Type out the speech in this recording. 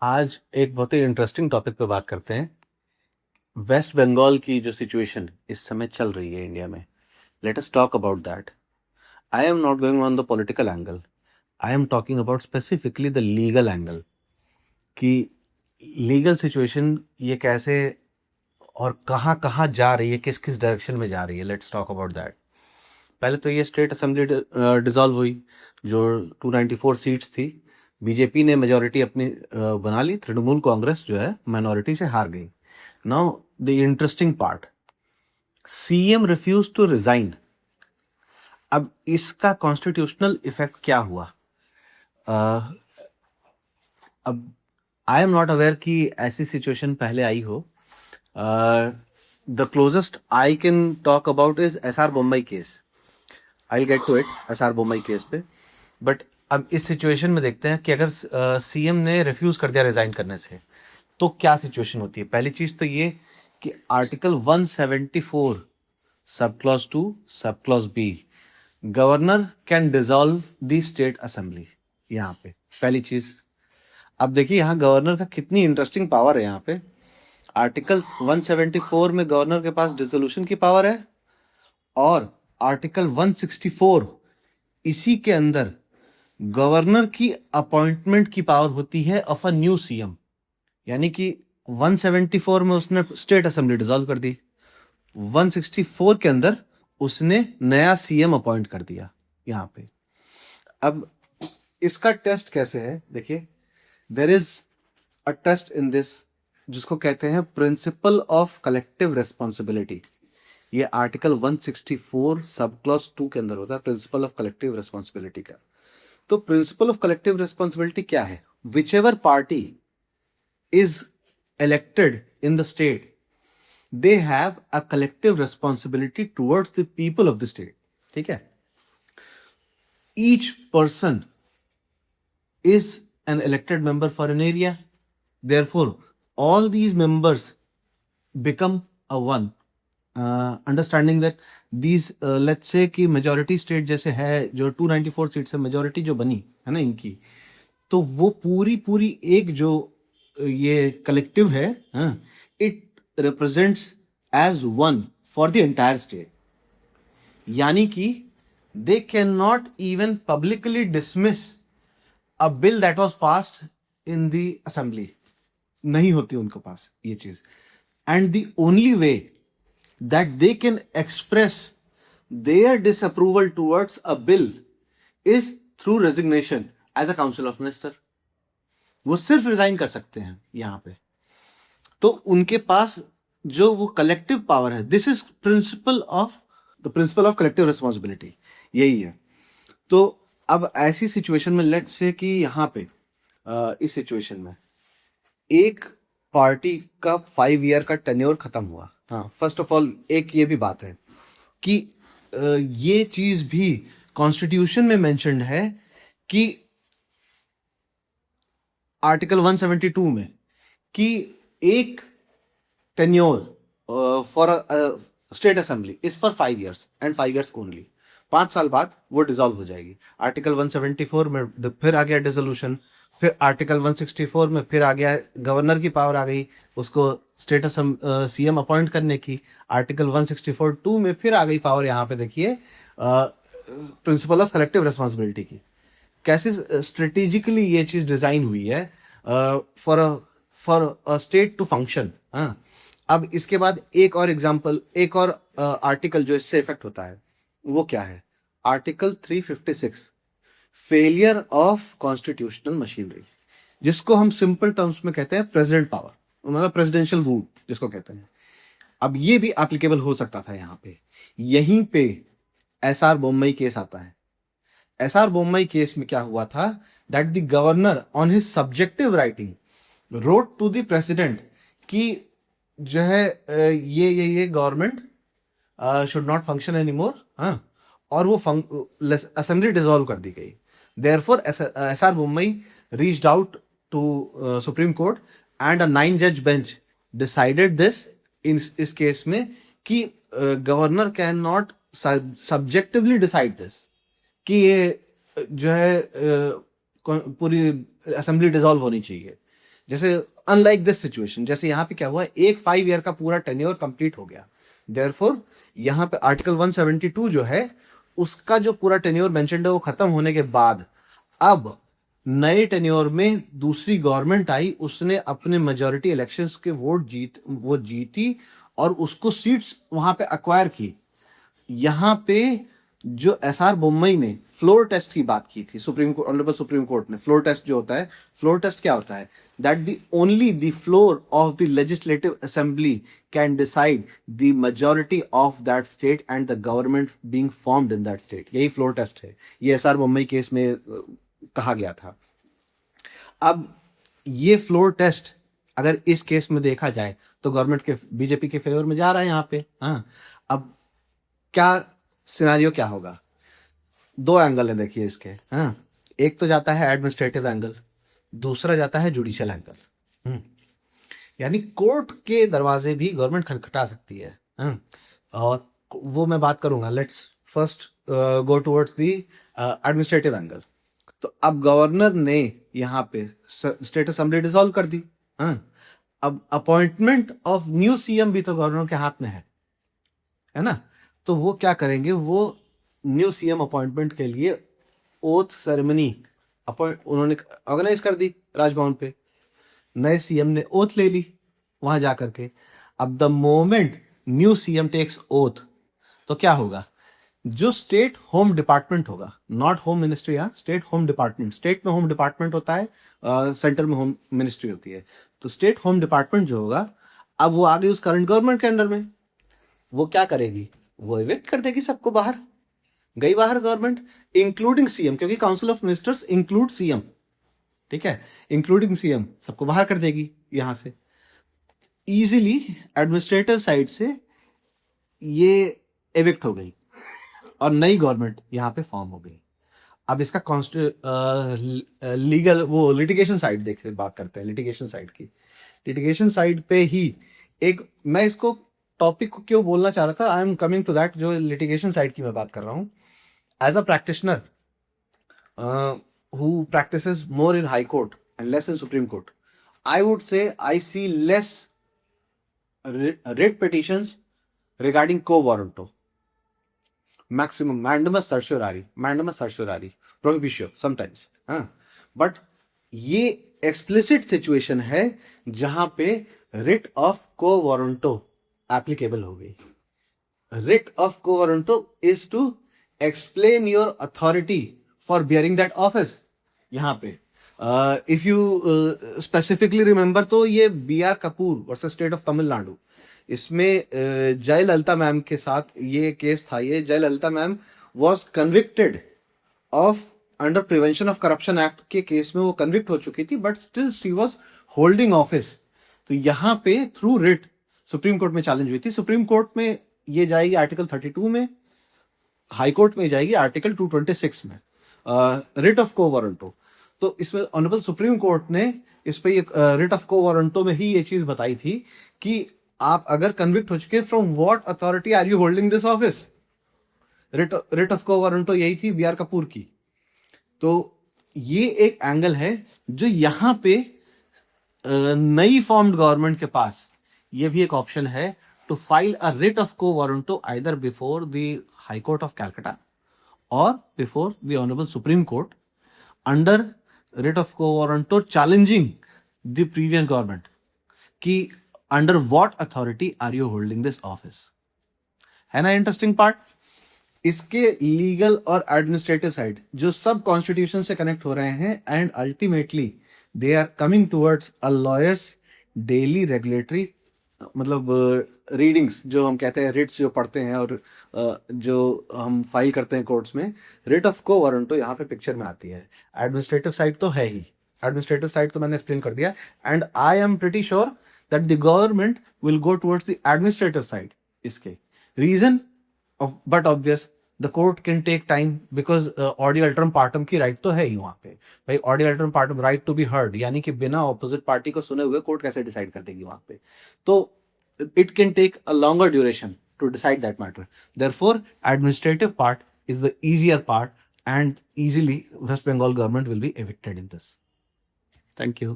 आज एक बहुत ही इंटरेस्टिंग टॉपिक पे बात करते हैं। वेस्ट बंगाल की जो सिचुएशन इस समय चल रही है इंडिया में, let us talk about that. I am not going on the political angle, I am talking about specifically the legal angle कि लीगल सिचुएशन ये कैसे और कहाँ कहाँ जा रही है, किस किस डायरेक्शन में जा रही है। Let's talk about that. पहले तो ये स्टेट असेंबली डिसॉल्व हुई, जो 294 सीट्स थी। बीजेपी ने मेजोरिटी अपनी बना ली, तृणमूल कांग्रेस जो है माइनॉरिटी से हार गई। Now the interesting part, CM refuse to resign. अब इसका कॉन्स्टिट्यूशनल इफेक्ट क्या हुआ? अब आई एम नॉट अवेयर कि ऐसी सिचुएशन पहले आई हो। The closest I can talk about is SR Bommai case. I get to it, SR Bommai case पे। बट अब इस सिचुएशन में देखते हैं कि अगर सीएम ने रिफ्यूज कर दिया रिजाइन करने से तो क्या सिचुएशन होती है। पहली चीज तो ये कि आर्टिकल 174 सब clause 2 sub clause B, governor can dissolve the state assembly. यहाँ पे पहली चीज। अब देखिए यहाँ गवर्नर का कितनी इंटरेस्टिंग पावर है। यहाँ पे आर्टिकल 174 में गवर्नर के पास डिसोल्यूशन की पावर है, और आर्टिकल 164 इसी के अंदर गवर्नर की अपॉइंटमेंट की पावर होती है ऑफ अ न्यू सीएम। यानी कि 174 में उसने स्टेट असेंबली डिसॉल्व कर दी, 164 के अंदर उसने नया सीएम अपॉइंट कर दिया यहाँ पे। अब इसका टेस्ट कैसे है देखिए, there is a test in this जिसको कहते हैं प्रिंसिपल ऑफ कलेक्टिव रेस्पॉन्सिबिलिटी। ये आर्टिकल 164 सब क्लॉज 2 के अंदर होता है, प्रिंसिपल ऑफ कलेक्टिव रेस्पॉन्सिबिलिटी का। तो प्रिंसिपल ऑफ कलेक्टिव रेस्पॉन्सिबिलिटी क्या है? Which ever party is elected in the state, they have a collective responsibility towards the people of the state. ठीक है? Each person is an elected member for an area, therefore all these members become a one. Understanding that these let's say कि majority state जैसे है, जो 294 seat से majority जो बनी है ना इनकी, तो वो पूरी पूरी एक जो ये कलेक्टिव है, it represents as one for the entire state. यानी कि they can not even publicly dismiss a bill that was passed in the assembly. नहीं होती उनके पास ये चीज। And the only way that they can express their disapproval towards a bill is through resignation as a council of minister. वो सिर्फ resign कर सकते हैं यहां पे। तो उनके पास जो वो कलेक्टिव पावर है, this is principal of collective responsibility, यही है। तो अब ऐसी सिचुएशन में लेट्स से कि यहाँ पे इस सिचुएशन में एक पार्टी का 5 ईयर का टेन्योर खत्म हुआ। हाँ, फर्स्ट ऑफ ऑल एक ये भी बात है कि ये चीज भी कॉन्स्टिट्यूशन में मेंशन्ड है कि आर्टिकल 172 में कि एक tenure for state assembly is for 5 years and 5 years only. 5 साल बाद वो डिसॉल्व हो जाएगी। आर्टिकल 174 में फिर आ गया डिसोल्यूशन, फिर आर्टिकल 164 में फिर आ गया गवर्नर की पावर आ गई उसको स्टेट सीएम अपॉइंट करने की। आर्टिकल 164 2 में फिर आ गई पावर, यहाँ पे देखिए प्रिंसिपल ऑफ कलेक्टिव रिस्पॉन्सिबिलिटी की। कैसे स्ट्रेटेजिकली ये चीज डिजाइन हुई है for a state to function. अब इसके बाद एक और एग्जांपल, एक और आर्टिकल जो इससे इफेक्ट होता है वो क्या है? Article 356, failure of constitutional machinery, जिसको हम सिंपल टर्म्स में कहते हैं प्रेसिडेंट पावर, मतलब प्रेसिडेंशियल रूल जिसको कहते हैं। अब ये भी एप्लीकेबल हो सकता था यहाँ पे। यहीं पे एसआर बोम्मई केस आता है। एसआर बोम्मई केस में क्या हुआ था, that the governor on his subjective writing wrote to the president कि जो है ये government should not function any more. हाँ, और वो असेंबली डिसॉल्व कर दी गई। Therefore SR Bommai reached out to supreme court and a 9 जज बेंच डिसाइडेड दिस इस केस में कि governor can not subjectively decide this कि ये जो है पूरी असेंबली डिसॉल्व होनी चाहिए। जैसे अनलाइक दिस सिचुएशन, जैसे यहाँ पे क्या हुआ, एक 5 ईयर का पूरा टेन्योर कंप्लीट हो गया, देयरफॉर यहाँ पे आर्टिकल 172 जो है उसका जो पूरा टेन्योर मेंशन्ड है वो खत्म होने के बाद अब नए टेन्योर में दूसरी गवर्नमेंट आई, उसने अपने मेजॉरिटी इलेक्शंस के वो जीती और उसको सीट्स वहां पे अक्वायर की। यहाँ पे जो एसआर बोम्मई ने फ्लोर टेस्ट की बात की थी, ऑनरेबल सुप्रीम कोर्ट ने फ्लोर टेस्ट जो होता है, फ्लोर टेस्ट क्या होता है, that the only the floor of the legislative assembly can decide the majority of that state and the government being formed in that state. यही floor test है, ये एसआर बोम्मई केस में कहा गया था। अब ये फ्लोर टेस्ट अगर इस केस में देखा जाए तो गवर्नमेंट के बीजेपी के फेवर में जा रहा है यहाँ पे। हाँ, अब क्या सिनारियो क्या होगा, दो एंगल है देखिए इसके। हाँ, एक तो जाता है एडमिनिस्ट्रेटिव एंगल, दूसरा जाता है जुडिशियल एंगल। यानी कोर्ट के दरवाजे भी गवर्नमेंट खटखटा सकती है। हाँ, और वो मैं बात करूंगा। Let's first go towards the administrative angle. तो अब गवर्नर ने यहाँ पे स्टेट असेंबली डिसॉल्व कर दी। हाँ, अब अपॉइंटमेंट ऑफ न्यू सीएम भी तो गवर्नर के हाथ में है ना। तो वो क्या करेंगे, वो न्यू सीएम अपॉइंटमेंट के लिए ओथ सेरेमनी उन्होंने ऑर्गेनाइज कर दी राजभवन पे। नए सीएम ने ओथ ले ली वहां जाकर के। अब the moment new CM takes oath तो क्या होगा, जो स्टेट होम डिपार्टमेंट होगा, नॉट होम मिनिस्ट्री, या स्टेट होम डिपार्टमेंट, स्टेट में होम डिपार्टमेंट होता है, सेंटर में होम मिनिस्ट्री होती है। तो स्टेट होम डिपार्टमेंट जो होगा, अब वो आ गई उस करंट गवर्नमेंट के अंडर में। वो क्या करेगी, वो इवेक्ट कर देगी सबको बाहर, गई बाहर गवर्नमेंट इंक्लूडिंग सीएम, क्योंकि council of ministers include CM, ठीक है, इंक्लूडिंग सीएम सबको बाहर कर देगी यहां से। इजीली एडमिनिस्ट्रेटिव साइड से ये एविक्ट हो गई और नई गवर्नमेंट यहाँ पे फॉर्म हो गई। अब इसका लीगल वो लिटिगेशन साइड देखते बात करते हैं, लिटिगेशन साइड की। लिटिगेशन साइड पे ही एक, मैं इसको टॉपिक को क्यों बोलना चाह रहा था, I am coming to that, जो लिटिगेशन साइड की मैं बात कर रहा हूँ। As a practitioner who practices more in high court and less in supreme court, I would say I see less writ petitions regarding quo warranto. Maximum mandamus certiorari, prohibitio sometimes, हाँ, but ये explicit situation है जहां पे writ of quo warranto applicable हो गई। Writ of quo warranto is to explain your authority for bearing that office. यहाँ पे if you specifically remember तो ये B R. Kapoor versus state of Tamil Nadu, इसमें जयललिता मैम के साथ ये केस था। ये Jayalalithaa ma'am was convicted of under prevention of corruption act के केस में वो कन्विक्ट हो चुकी थी, but still she was holding office. तो यहाँ पे थ्रू रिट सुप्रीम कोर्ट में चैलेंज हुई थी। सुप्रीम कोर्ट में ये जाएगी आर्टिकल 32 में, हाई कोर्ट में जाएगी आर्टिकल 226 में, रिट ऑफ को वारंटो। तो इसमें ऑनरेबल सुप्रीम कोर्ट ने इस पे रिट ऑफ को वारंटो में ही ये चीज बताई थी कि आप अगर कन्विक्ट हो चुके, from what authority are you holding this office. Writ of quo warranto यही थी बी.आर. कपूर की। तो ये एक एंगल है जो यहाँ पे नई फॉर्म्ड गवर्नमेंट के पास ये भी एक ऑप्शन है to file a writ of quo warranto either before the high court of Calcutta or before the Honorable Supreme Court under writ of quo warranto challenging the previous government कि under what authority are you holding this office। है ना interesting part. इसके legal और administrative side जो सब constitution से connect हो रहे हैं and ultimately they are coming towards a lawyer's daily regulatory, मतलब रीडिंग्स जो हम कहते हैं, रिट्स जो पढ़ते हैं और जो हम फाइल करते हैं कोर्ट्स में, रिट ऑफ को वारंटो यहाँ पे पिक्चर में आती है। एडमिनिस्ट्रेटिव साइड तो है ही, एडमिनिस्ट्रेटिव साइड तो मैंने एक्सप्लेन कर दिया, and I am pretty sure that the government will go towards the administrative side. इसके reason but obvious, the court can take time because audi alteram partem की right तो है ही वहाँ पे। भाई audi alteram partem, right to be heard, यानी कि बिना ऑपोजिट पार्टी को सुने हुए कोर्ट कैसे डिसाइड कर देगी वहाँ पे। तो it can take a longer duration to decide that matter. Therefore, administrative part is the easier part, and easily West Bengal government will be evicted in this. Thank you.